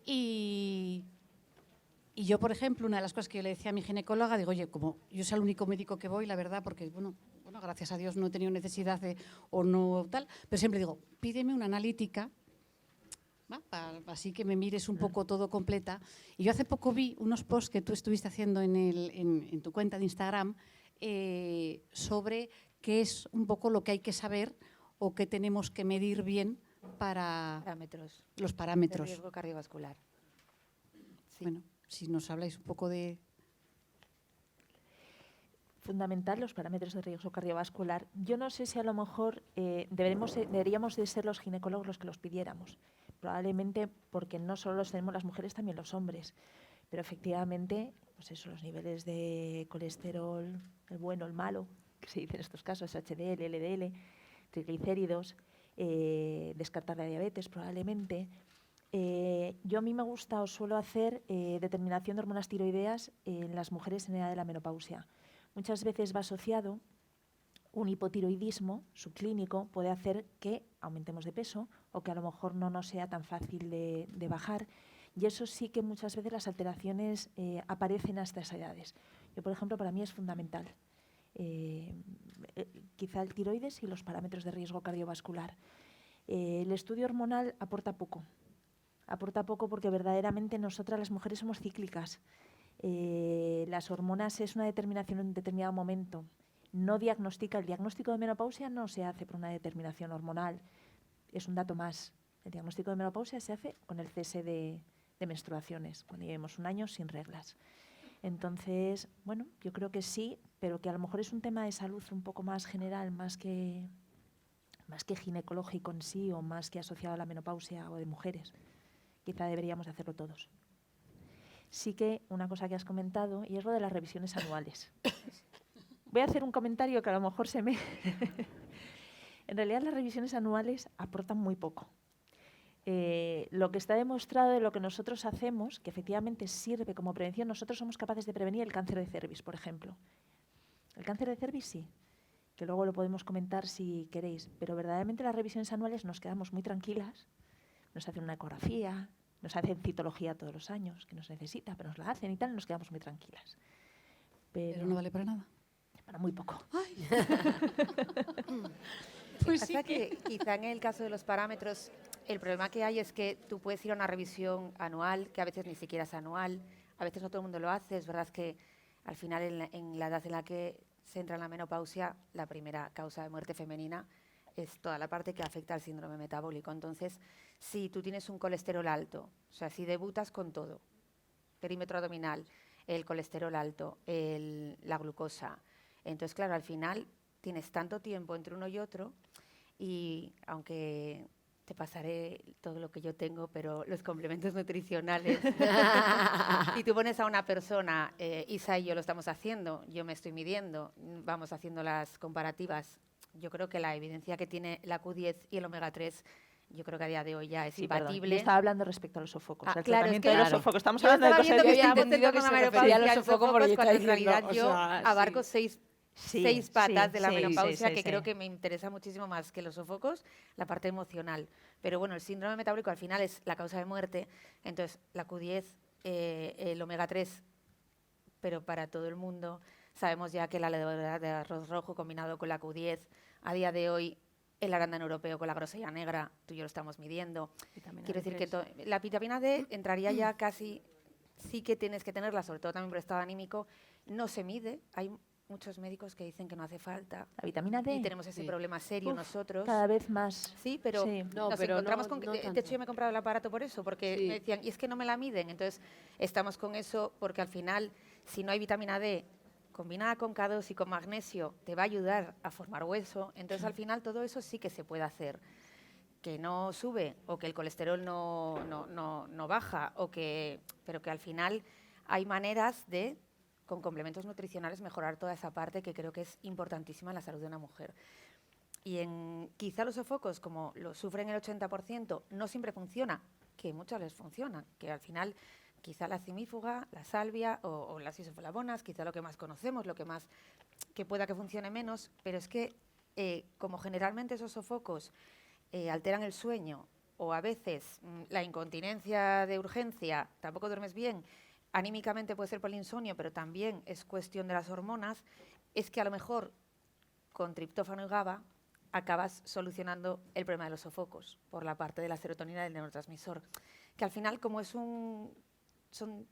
y yo, por ejemplo, una de las cosas que yo le decía a mi ginecóloga, digo, oye, como yo soy el único médico que voy, la verdad, porque, bueno, gracias a Dios no he tenido necesidad o no tal, pero siempre digo, pídeme una analítica, ¿va? Así que me mires un poco todo completa. Y yo hace poco vi unos posts que tú estuviste haciendo en tu cuenta de Instagram sobre qué es un poco lo que hay que saber o qué tenemos que medir bien para los parámetros.
De riesgo cardiovascular. Sí.
Bueno, si nos habláis un poco de...
Fundamental los parámetros de riesgo cardiovascular. Yo no sé si a lo mejor deberíamos de ser los ginecólogos los que los pidiéramos. Probablemente porque no solo los tenemos las mujeres, también los hombres. Pero efectivamente, pues eso, los niveles de colesterol, el bueno, el malo, que se dice en estos casos, HDL, LDL, triglicéridos, descartar la diabetes probablemente. Yo a mí me gusta o suelo hacer determinación de hormonas tiroideas en las mujeres en edad de la menopausia. Muchas veces va asociado un hipotiroidismo subclínico, puede hacer que aumentemos de peso o que a lo mejor no nos sea tan fácil de bajar. Y eso sí que muchas veces las alteraciones aparecen hasta esas edades. Yo, por ejemplo, para mí es fundamental. Quizá el tiroides y los parámetros de riesgo cardiovascular. El estudio hormonal aporta poco. Aporta poco porque verdaderamente nosotras las mujeres somos cíclicas. Las hormonas es una determinación en un determinado momento. No diagnostica, el diagnóstico de menopausia no se hace por una determinación hormonal. Es un dato más. El diagnóstico de menopausia se hace con el cese de menstruaciones, cuando llevemos un año sin reglas. Entonces, bueno, yo creo que sí, pero que a lo mejor es un tema de salud un poco más general, más que ginecológico en sí o más que asociado a la menopausia o de mujeres. Quizá deberíamos de hacerlo todos. Sí que una cosa que has comentado, y es lo de las revisiones anuales. Voy a hacer un comentario que a lo mejor se me... En realidad las revisiones anuales aportan muy poco. Lo que está demostrado de lo que nosotros hacemos, que efectivamente sirve como prevención, nosotros somos capaces de prevenir el cáncer de cervix, por ejemplo. El cáncer de cervix sí, que luego lo podemos comentar si queréis, pero verdaderamente las revisiones anuales nos quedamos muy tranquilas, nos hacen una ecografía, nos hacen citología todos los años, que nos necesita, pero nos la hacen y tal, y nos quedamos muy tranquilas.
Pero no vale para nada.
Para muy poco.
Pues
Pasa
sí
que quizá en el caso de los parámetros, el problema que hay es que tú puedes ir a una revisión anual, que a veces ni siquiera es anual, a veces no todo el mundo lo hace. Es verdad que al final en la edad en la que se entra en la menopausia, la primera causa de muerte femenina es toda la parte que afecta al síndrome metabólico. Entonces, si tú tienes un colesterol alto, o sea, si debutas con todo, perímetro abdominal, el colesterol alto, la glucosa, entonces, claro, al final tienes tanto tiempo entre uno y otro y aunque te pasaré todo lo que yo tengo, pero los complementos nutricionales, y tú pones a una persona, Isa y yo lo estamos haciendo, yo me estoy midiendo, vamos haciendo las comparativas. Yo creo que la evidencia que tiene la Q10 y el omega 3 yo creo que a día de hoy ya es
Sí, perdón, yo
imbatible.
estaba hablando respecto a los sofocos.
Ah,
el
claro, es
tratamiento
que
de los
claro.
sofocos. Estamos
Yo
hablando de
estaba
cosas
viendo que
distintas.
estamos en
entendido
torno
que
a la
se refería a los
menopausia, los
sofocos, porque yo
cuando en
estaba
realidad
diciendo,
yo
o sea,
abarco
sí.
seis patas de la
sí,
menopausia
sí,
que
sí.
creo que me interesa muchísimo más que los sofocos, la parte emocional. Pero bueno, el síndrome metabólico al final es la causa de muerte, entonces la Q10, el omega 3, pero para todo el mundo. Sabemos ya que la levadura de arroz rojo combinado con la Q10, a día de hoy el arándano europeo con la grosella negra, tú y yo lo estamos midiendo. Quiero decir que la vitamina D entraría ya casi, sí que tienes que tenerla, sobre todo también por estado anímico, no se mide. Hay muchos médicos que dicen que no hace falta.
La vitamina D.
Y tenemos ese
Sí.
problema serio
Uf,
nosotros.
cada vez más.
Sí, pero
Sí.
No,
nos
pero
encontramos
no-
con que,
no
de
tanto.
hecho yo me he comprado el aparato por eso, porque
Sí.
me decían, y es que no me la miden, entonces estamos con eso, porque al final, si no hay vitamina D combinada con K2 y con magnesio, te va a ayudar a formar hueso, entonces al final todo eso sí que se puede hacer. Que no sube, o que el colesterol no baja, pero que al final hay maneras de, con complementos nutricionales, mejorar toda esa parte que creo que es importantísima en la salud de una mujer. Y quizá los sofocos, como lo sufren el 80%, no siempre funciona, que muchas les funcionan, que al final quizá la cimífuga, la salvia o las isoflavonas, quizá lo que más conocemos, lo que más que pueda que funcione menos, pero es que como generalmente esos sofocos alteran el sueño o a veces la incontinencia de urgencia, tampoco duermes bien, anímicamente puede ser por el insomnio, pero también es cuestión de las hormonas, es que a lo mejor con triptófano y GABA acabas solucionando el problema de los sofocos por la parte de la serotonina del neurotransmisor. Que al final, como son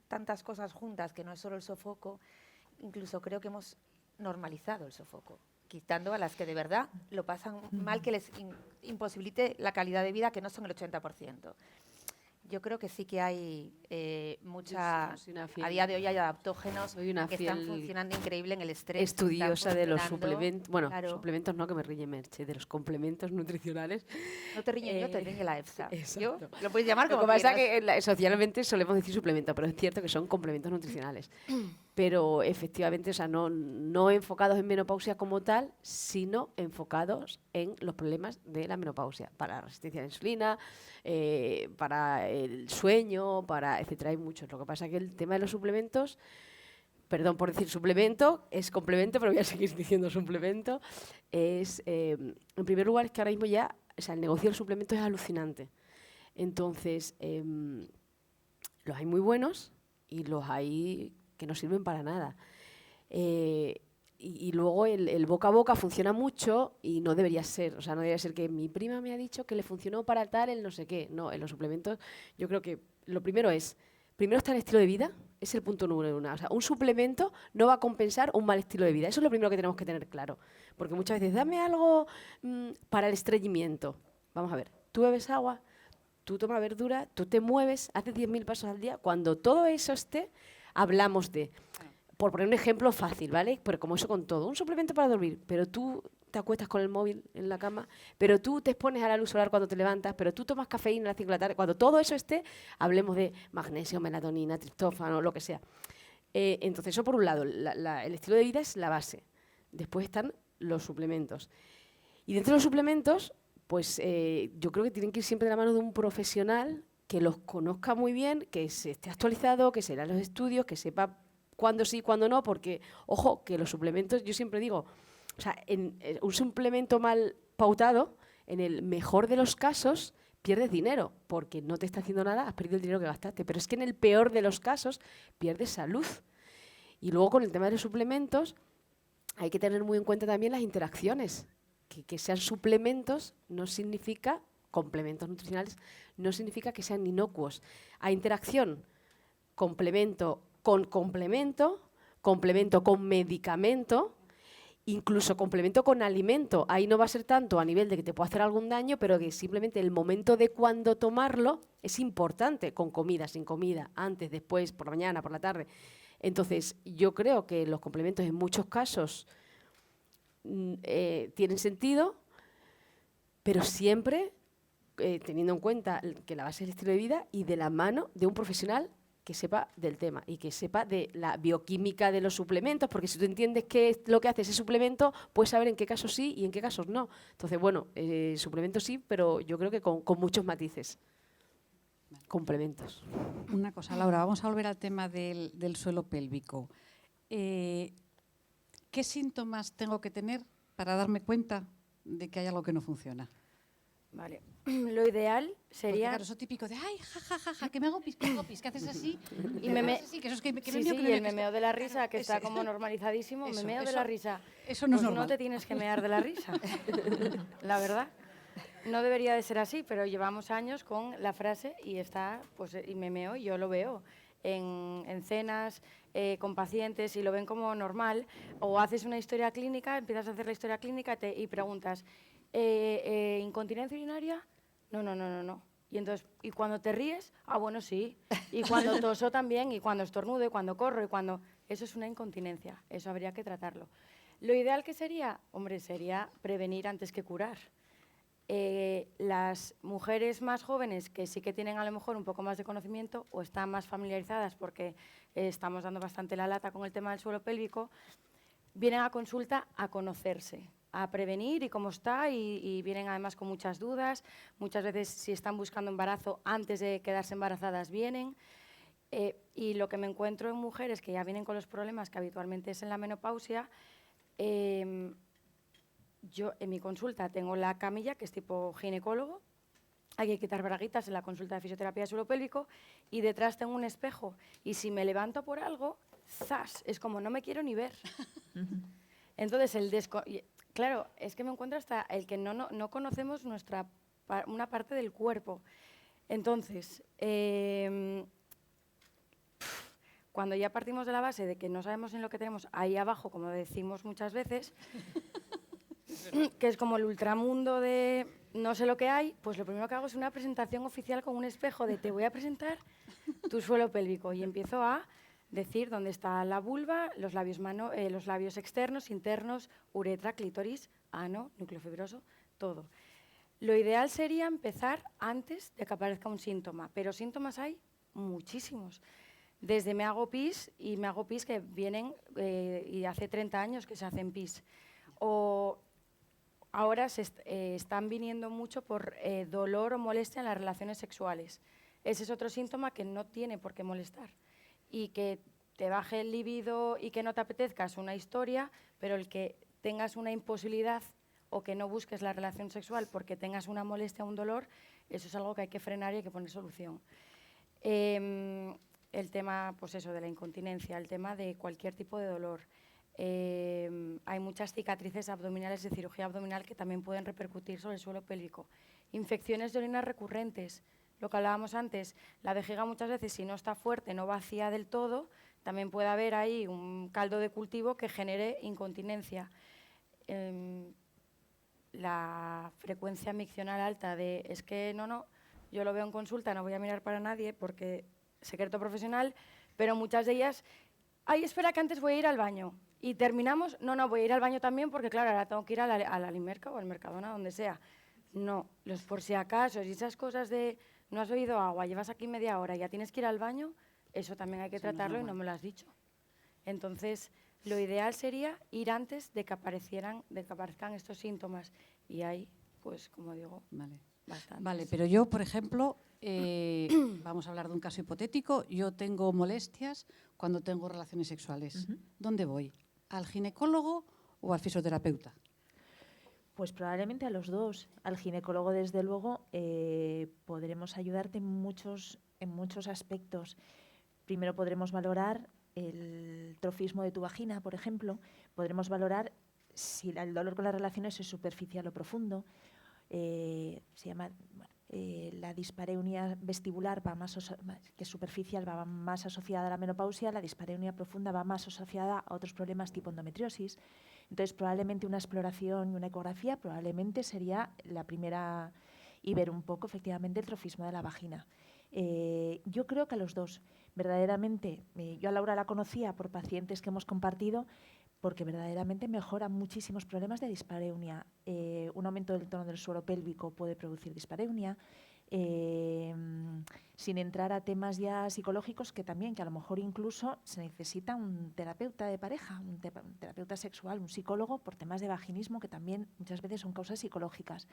tantas cosas juntas que no es solo el sofoco, incluso creo que hemos normalizado el sofoco, quitando a las que de verdad lo pasan mal, que les imposibilite la calidad de vida, que no son el 80%. Yo creo que sí que hay mucha...
Soy una
A día de hoy hay adaptógenos
soy una
que están
fiel
funcionando increíble en el estrés.
estudiosa de los
están
suplementos,
funcionando,
bueno,
claro.
suplementos no, que me riñe Merche, de los complementos nutricionales.
No te riñe yo, te
Eh,
riñe la EFSA. Yo
exacto.
lo puedes llamar
Lo
como
que pasa es
quieras.
que socialmente solemos decir suplemento, pero es cierto que son complementos nutricionales. Pero efectivamente, o sea, no enfocados en menopausia como tal, sino enfocados en los problemas de la menopausia, para la resistencia a la insulina, para el sueño, para etcétera. Hay muchos. Lo que pasa es que el tema de los suplementos, perdón por decir suplemento, es complemento, pero voy a seguir diciendo suplemento, es, en primer lugar, es que ahora mismo ya, o sea, el negocio del suplemento es alucinante. Entonces, los hay muy buenos y los hay que no sirven para nada. Y luego el boca a boca funciona mucho y no debería ser. O sea, no debería ser que mi prima me ha dicho que le funcionó para tal el no sé qué. No, en los suplementos yo creo que lo primero está el estilo de vida, es el punto número uno. O sea, un suplemento no va a compensar un mal estilo de vida. Eso es lo primero que tenemos que tener claro. Porque muchas veces, dame algo para el estreñimiento. Vamos a ver, tú bebes agua, tú tomas verdura, tú te mueves, haces 10.000 pasos al día. Cuando todo eso esté, hablamos de... Por poner un ejemplo fácil, ¿vale? Pero como eso con todo, un suplemento para dormir, pero tú te acuestas con el móvil en la cama, pero tú te expones a la luz solar cuando te levantas, pero tú tomas cafeína a las 5 de la tarde. Cuando todo eso esté, hablemos de magnesio, melatonina, triptófano, lo que sea. Entonces, eso por un lado, el estilo de vida es la base. Después están los suplementos. Y dentro de los suplementos, pues yo creo que tienen que ir siempre de la mano de un profesional que los conozca muy bien, que se esté actualizado, que se lea los estudios, que sepa cuándo sí, cuándo no, porque, ojo, que los suplementos, yo siempre digo, o sea, un suplemento mal pautado, en el mejor de los casos, pierdes dinero, porque no te está haciendo nada, has perdido el dinero que gastaste. Pero es que en el peor de los casos, pierdes salud. Y luego con el tema de los suplementos, hay que tener muy en cuenta también las interacciones. Que sean suplementos no significa, complementos nutricionales, no significa que sean inocuos. Hay interacción, complemento con complemento, complemento con medicamento, incluso complemento con alimento. Ahí no va a ser tanto a nivel de que te pueda hacer algún daño, pero que simplemente el momento de cuándo tomarlo es importante, con comida, sin comida, antes, después, por la mañana, por la tarde. Entonces, yo creo que los complementos en muchos casos tienen sentido, pero siempre teniendo en cuenta que la base es el estilo de vida y de la mano de un profesional que sepa del tema y que sepa de la bioquímica de los suplementos, porque si tú entiendes qué es lo que hace ese suplemento, puedes saber en qué casos sí y en qué casos no. Entonces, bueno, suplementos sí, pero yo creo que con muchos matices. Complementos.
Una cosa, Laura, vamos a volver al tema del suelo pélvico. ¿Qué síntomas tengo que tener para darme cuenta de que hay algo que no funciona?
Vale. Lo ideal
Porque,
sería...
claro, eso típico de, ay, ja, que me hago pis, que haces así.
Y meme-
haces así, que eso es que
Sí,
me
sí,
meo, que
y
me
el
meo,
memeo de la risa, que está
ese.
como normalizadísimo.
Eso,
Memeo de
eso-
la risa.
Eso no es
Pues
normal.
no te tienes que mear de la risa, la verdad. No debería de ser así, pero llevamos años con la frase y está, pues, y memeo, y yo lo veo en cenas, con pacientes, y lo ven como normal. O haces una historia clínica, empiezas a hacer la historia clínica y preguntas, ¿incontinencia urinaria? No. Y entonces, ¿y cuando te ríes? Ah, bueno, sí. Y cuando toso también, y cuando estornudo, y cuando corro, y cuando... Eso es una incontinencia, eso habría que tratarlo. Lo ideal que sería, hombre, sería prevenir antes que curar. Las mujeres más jóvenes que sí que tienen a lo mejor un poco más de conocimiento o están más familiarizadas porque estamos dando bastante la lata con el tema del suelo pélvico, vienen a consulta a conocerse, a prevenir y cómo está, y vienen además con muchas dudas. Muchas veces, si están buscando embarazo, antes de quedarse embarazadas vienen. Y lo que me encuentro en mujeres que ya vienen con los problemas que habitualmente es en la menopausia, yo en mi consulta tengo la camilla, que es tipo ginecólogo, hay que quitar braguitas en la consulta de fisioterapia de suelo pélvico, y detrás tengo un espejo, y si me levanto por algo, ¡zas! Es como no me quiero ni ver. Entonces, claro, es que me encuentro hasta el que no conocemos una parte del cuerpo. Entonces, cuando ya partimos de la base de que no sabemos en lo que tenemos ahí abajo, como decimos muchas veces, que es como el ultramundo de no sé lo que hay, pues lo primero que hago es una presentación oficial con un espejo de te voy a presentar tu suelo pélvico, y empiezo a decir dónde está la vulva, los labios externos, internos, uretra, clítoris, ano, núcleo fibroso, todo. Lo ideal sería empezar antes de que aparezca un síntoma, pero síntomas hay muchísimos. Desde me hago pis que vienen y hace 30 años que se hacen pis. O ahora están viniendo mucho por dolor o molestia en las relaciones sexuales. Ese es otro síntoma que no tiene por qué molestar. Y que te baje el libido y que no te apetezca es una historia, pero el que tengas una imposibilidad o que no busques la relación sexual porque tengas una molestia o un dolor, eso es algo que hay que frenar y hay que poner solución. El tema, pues eso, de la incontinencia, el tema de cualquier tipo de dolor. Hay muchas cicatrices abdominales de cirugía abdominal que también pueden repercutir sobre el suelo pélvico. Infecciones de orina recurrentes, lo que hablábamos antes, la vejiga muchas veces, si no está fuerte, no vacía del todo, también puede haber ahí un caldo de cultivo que genere incontinencia. La frecuencia miccional alta de es que no, yo lo veo en consulta, no voy a mirar para nadie porque secreto profesional, pero muchas de ellas, ay, espera que antes voy a ir al baño. Y terminamos, no, voy a ir al baño también porque, claro, ahora tengo que ir a la Limerca o al Mercadona, donde sea. No, los por si acaso y esas cosas de no has bebido agua, llevas aquí media hora y ya tienes que ir al baño, eso también hay que tratarlo y no me lo has dicho. Entonces, lo ideal sería ir antes de que aparezcan estos síntomas. Y hay, pues, como digo, bastantes.
Vale, pero yo, por ejemplo, vamos a hablar de un caso hipotético, yo tengo molestias cuando tengo relaciones sexuales. ¿Dónde voy? ¿Al ginecólogo o al fisioterapeuta?
Pues probablemente a los dos. Al ginecólogo, desde luego, podremos ayudarte en muchos aspectos. Primero podremos valorar el trofismo de tu vagina, por ejemplo. Podremos valorar si el dolor con las relaciones es superficial o profundo. Se llama la dispareunia vestibular, que es superficial, va más asociada a la menopausia. La dispareunia profunda va más asociada a otros problemas tipo endometriosis. Entonces, probablemente una exploración y una ecografía probablemente sería la primera, y ver un poco efectivamente el trofismo de la vagina. Yo creo que a los dos, verdaderamente, yo a Laura la conocía por pacientes que hemos compartido, porque verdaderamente mejora muchísimos problemas de dispareunia. Un aumento del tono del suelo pélvico puede producir dispareunia. sin entrar a temas ya psicológicos que también, que a lo mejor incluso se necesita un terapeuta de pareja, un terapeuta sexual, un psicólogo por temas de vaginismo que también muchas veces son causas psicológicas.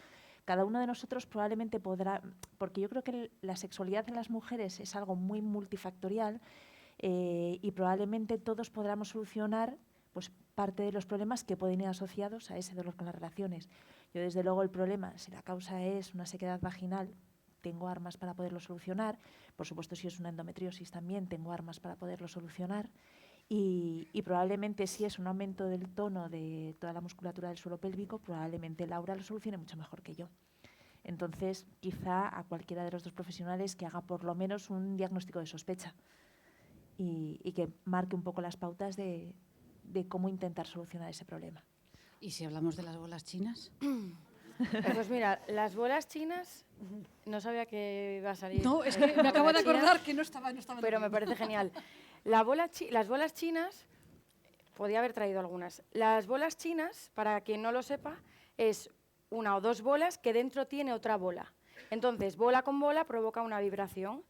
Cada uno de nosotros probablemente podrá, porque yo creo que la sexualidad en las mujeres es algo muy multifactorial y probablemente todos podamos solucionar pues, parte de los problemas que pueden ir asociados a ese dolor con las relaciones. Yo desde luego el problema, si la causa es una sequedad vaginal, tengo armas para poderlo solucionar. Por supuesto, si es una endometriosis también tengo armas para poderlo solucionar. Y probablemente si es un aumento del tono de toda la musculatura del suelo pélvico, probablemente Laura lo solucione mucho mejor que yo. Entonces, quizá a cualquiera de los dos profesionales que haga por lo menos un diagnóstico de sospecha y que marque un poco las pautas de cómo intentar solucionar ese problema.
¿Y si hablamos de las bolas chinas?
Pues mira, las bolas chinas, no sabía que iba a salir.
No, es que me acabo de acordar que no estaba
pero me parece genial. Las bolas chinas, podía haber traído algunas. Las bolas chinas, para quien no lo sepa, es una o dos bolas que dentro tiene otra bola. Entonces, bola con bola provoca una vibración.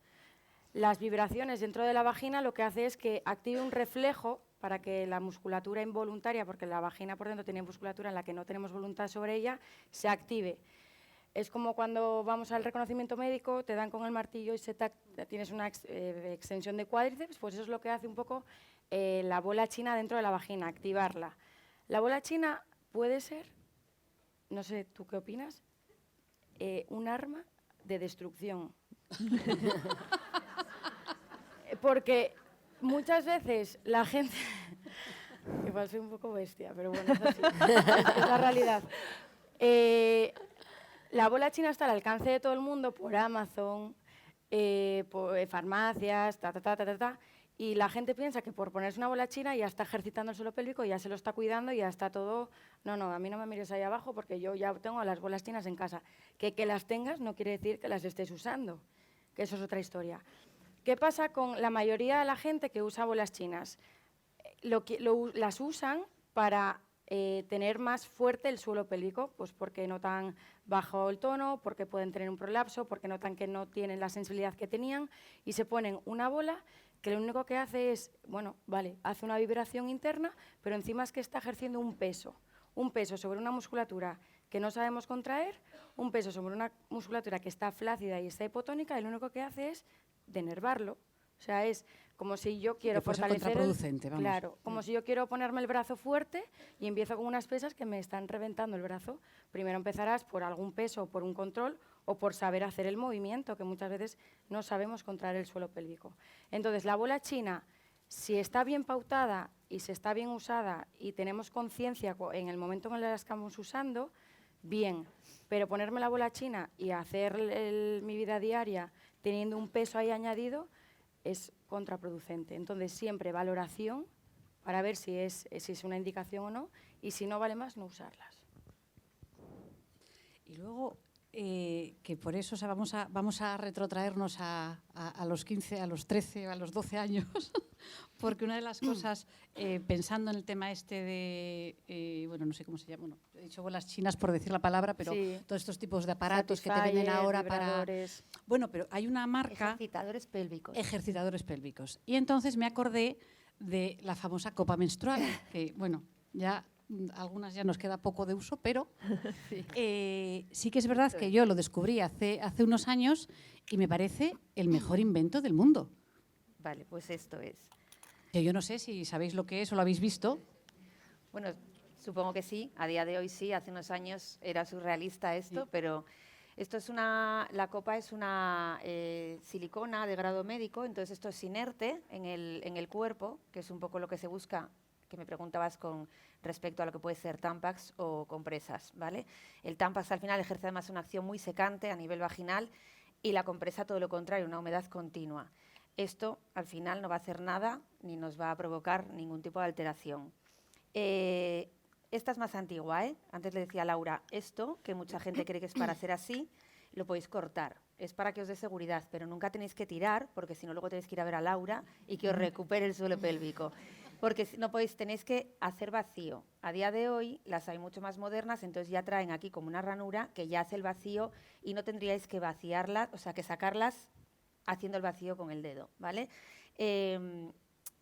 Las vibraciones dentro de la vagina lo que hace es que active un reflejo para que la musculatura involuntaria, porque la vagina por dentro tiene musculatura en la que no tenemos voluntad sobre ella, se active. Es como cuando vamos al reconocimiento médico, te dan con el martillo y tienes una extensión de cuádriceps, pues eso es lo que hace un poco la bola china dentro de la vagina, activarla. La bola china puede ser, no sé, ¿tú qué opinas? Un arma de destrucción. Porque muchas veces la gente... Igual soy un poco bestia, pero bueno, es así. Es la realidad. La bola china está al alcance de todo el mundo por Amazon, por farmacias, y la gente piensa que por ponerse una bola china ya está ejercitando el suelo pélvico, ya se lo está cuidando y ya está todo... No, a mí no me mires ahí abajo porque yo ya tengo las bolas chinas en casa. Que las tengas no quiere decir que las estés usando, que eso es otra historia. ¿Qué pasa con la mayoría de la gente que usa bolas chinas? Las usan para tener más fuerte el suelo pélvico, pues porque notan bajo el tono, porque pueden tener un prolapso, porque notan que no tienen la sensibilidad que tenían y se ponen una bola que lo único que hace es, bueno, vale, hace una vibración interna, pero encima es que está ejerciendo un peso sobre una musculatura que no sabemos contraer, un peso sobre una musculatura que está flácida y está hipotónica, y lo único que hace es denervarlo. O sea, es como si yo quiero fortalecer...
contraproducente, vamos.
Claro, como si yo quiero ponerme el brazo fuerte y empiezo con unas pesas que me están reventando el brazo. Primero empezarás por algún peso, por un control o por saber hacer el movimiento, que muchas veces no sabemos contraer el suelo pélvico. Entonces, la bola china, si está bien pautada y si está bien usada y tenemos conciencia en el momento en el que la estamos usando, bien. Pero ponerme la bola china y hacer mi vida diaria teniendo un peso ahí añadido es contraproducente. Entonces, siempre valoración para ver si es una indicación o no, y si no vale más, no usarlas.
Y luego, que por eso, o sea, vamos a retrotraernos a los 15, a los 13, a los 12 años, porque una de las cosas, pensando en el tema este de, bueno, no sé cómo se llama, bueno, he dicho bolas chinas por decir la palabra, pero
sí,
todos estos tipos de aparatos que te venden ahora para... Bueno, pero hay una marca...
Ejercitadores pélvicos.
Ejercitadores pélvicos. Y entonces me acordé de la famosa copa menstrual, que, bueno, ya... algunas ya nos queda poco de uso, pero sí que es verdad que yo lo descubrí hace unos años y me parece el mejor invento del mundo.
Vale, pues esto es.
Que yo no sé si sabéis lo que es o lo habéis visto.
Bueno, supongo que sí, a día de hoy sí, hace unos años era surrealista esto, sí. Pero esto es la copa es una silicona de grado médico, entonces esto es inerte en el cuerpo, que es un poco lo que se busca, que me preguntabas con respecto a lo que puede ser Tampax o compresas, ¿vale? El Tampax al final ejerce además una acción muy secante a nivel vaginal y la compresa todo lo contrario, una humedad continua. Esto al final no va a hacer nada ni nos va a provocar ningún tipo de alteración. Esta es más antigua, ¿eh? Antes le decía a Laura, esto, que mucha gente cree que es para hacer así, lo podéis cortar. Es para que os dé seguridad, pero nunca tenéis que tirar, porque si no luego tenéis que ir a ver a Laura y que os recupere el suelo pélvico. porque no podéis, tenéis que hacer vacío. A día de hoy las hay mucho más modernas, entonces ya traen aquí como una ranura que ya hace el vacío y no tendríais que vaciarlas, o sea, que sacarlas haciendo el vacío con el dedo, ¿vale?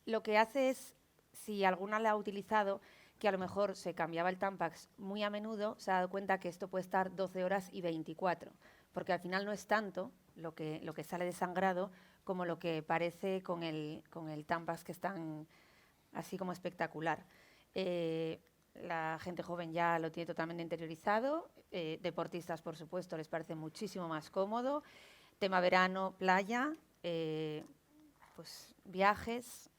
Lo que hace es, si alguna la ha utilizado, que a lo mejor se cambiaba el Tampax muy a menudo, se ha dado cuenta que esto puede estar 12 horas y 24, porque al final no es tanto lo que sale de sangrado como lo que parece con el Tampax, que es tan así como espectacular. La gente joven ya lo tiene totalmente interiorizado, deportistas, por supuesto, les parece muchísimo más cómodo. Tema verano, playa, pues viajes,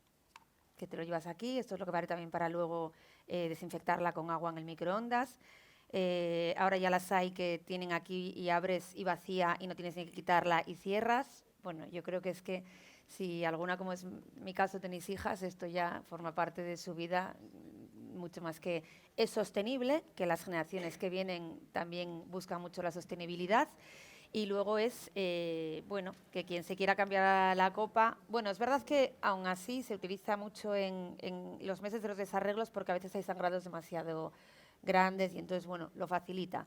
que te lo llevas aquí. Esto es lo que vale también para luego desinfectarla con agua en el microondas. Ahora ya las hay que tienen aquí y abres y vacía y no tienes ni que quitarla y cierras. Bueno, yo creo que es que si alguna, como es mi caso, tenéis hijas, esto ya forma parte de su vida, mucho más que es sostenible, que las generaciones que vienen también buscan mucho la sostenibilidad. Y luego es, bueno, que quien se quiera cambiar la copa... Bueno, es verdad que aún así se utiliza mucho en los meses de los desarreglos porque a veces hay sangrados demasiado grandes y entonces, bueno, lo facilita.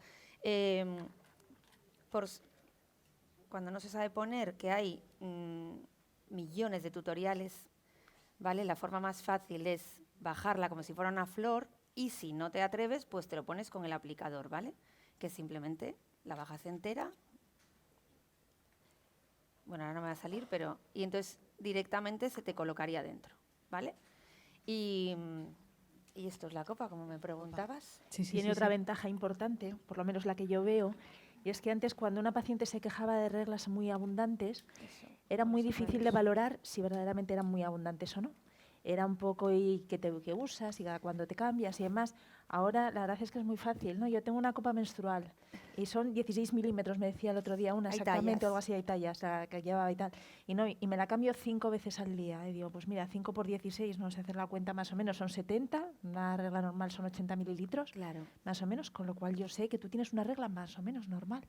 Cuando no se sabe poner, que hay millones de tutoriales, ¿vale? La forma más fácil es bajarla como si fuera una flor y si no te atreves, pues te lo pones con el aplicador, ¿vale? Que simplemente la bajas entera. Bueno, ahora no me va a salir, pero... Y entonces directamente se te colocaría dentro, ¿vale? Y esto es la copa, como me preguntabas.
Tiene otra ventaja importante, por lo menos la que yo veo, y es que antes cuando una paciente se quejaba de reglas muy abundantes, era muy difícil de valorar si verdaderamente eran muy abundantes o no. Era un poco y qué usas y cuando te cambias y demás. Ahora la verdad es que es muy fácil, ¿no? Yo tengo una copa menstrual y son 16 milímetros, me decía el otro día una,
Hay
exactamente,
tallas.
o algo así, hay tallas, la que llevaba y tal. Y me la cambio 5 veces al día. Y digo, pues mira, 5 por 16, no sé hacer la cuenta más o menos, son 70, una regla normal son 80 mililitros,
Claro.
más o menos, con lo cual yo sé que tú tienes una regla más o menos normal.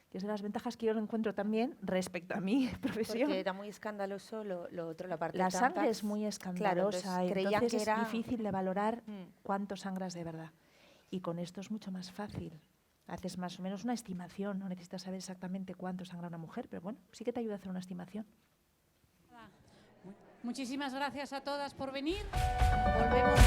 Que es de las ventajas que yo encuentro también respecto a mi profesión.
Porque era muy escandaloso lo otro, la parte
La
de
sangre
Tampax.
es muy
Claro,
escandalosa,
entonces
y
creían
entonces
que era...
es difícil de valorar
Mm.
cuánto sangras de verdad. Y con esto es mucho más fácil. Haces más o menos una estimación, no necesitas saber exactamente cuánto sangra una mujer, pero bueno, sí que te ayuda a hacer una estimación.
Muchísimas gracias a todas por venir. Volvemos